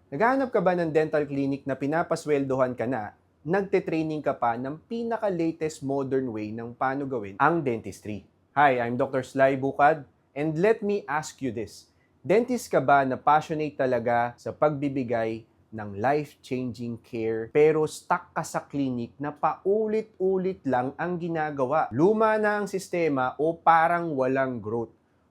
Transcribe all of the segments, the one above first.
Naghahanap ka ba ng dental clinic na pinapasweldohan ka na, nagte-training ka pa ng pinaka-latest modern way ng paano gawin ang dentistry? Hi, I'm Dr. Sly Bukad, and let me ask you this. Dentist ka ba na passionate talaga sa pagbibigay ng life-changing care pero stuck ka sa clinic na paulit-ulit lang ang ginagawa? Luma na ang sistema o parang walang growth?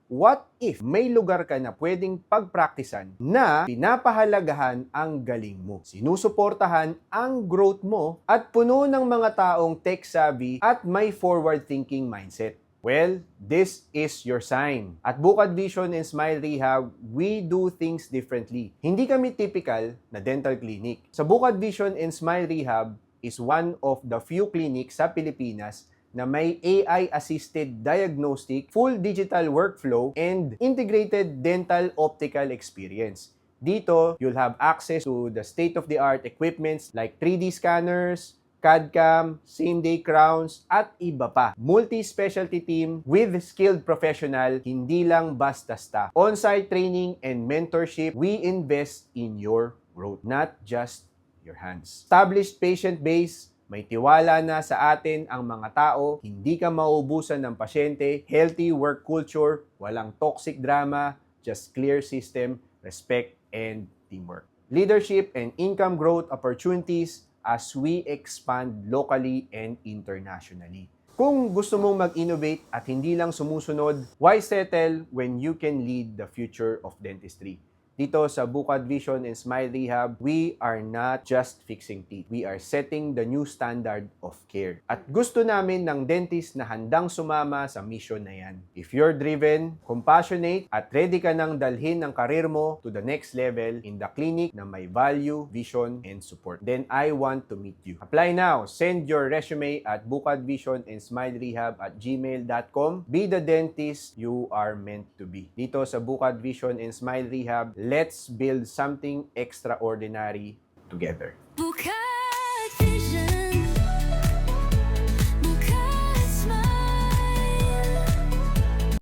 What if may lugar ka na pwedeng pagpraktisan na pinapahalagahan ang galing mo, sinusuportahan ang growth mo, at puno ng mga taong tech-savvy at may forward-thinking mindset? Well, this is your sign. At Bukad Vision and Smile Rehab, we do things differently. Hindi kami typical na dental clinic. Sa Bukad Vision and Smile Rehab is one of the few clinics sa Pilipinas na may AI-assisted diagnostic, full digital workflow, and integrated dental optical experience. Dito, you'll have access to the state-of-the-art equipments like 3D scanners, CAD-CAM, same-day crowns, at iba pa. Multi-specialty team with skilled professional, hindi lang basta staff. On-site training and mentorship, we invest in your growth, not just your hands. Established patient base, may tiwala na sa atin ang mga tao, hindi ka mauubusan ng pasyente, healthy work culture, walang toxic drama, just clear system, respect, and teamwork. Leadership and income growth opportunities as we expand locally and internationally. Kung gusto mong mag-innovate at hindi lang sumusunod, why settle when you can lead the future of dentistry? Dito sa Bukad Vision and Smile Rehab, we are not just fixing teeth. We are setting the new standard of care. At gusto namin ng dentist na handang sumama sa mission na yan. If you're driven, compassionate, at ready ka nang dalhin ang karir mo to the next level in the clinic na may value, vision, and support, then I want to meet you. Apply now. Send your resume at bukadvisionandsmilerehab@gmail.com. Be the dentist you are meant to be. Dito sa Bukad Vision and Smile Rehab, let's build something extraordinary together.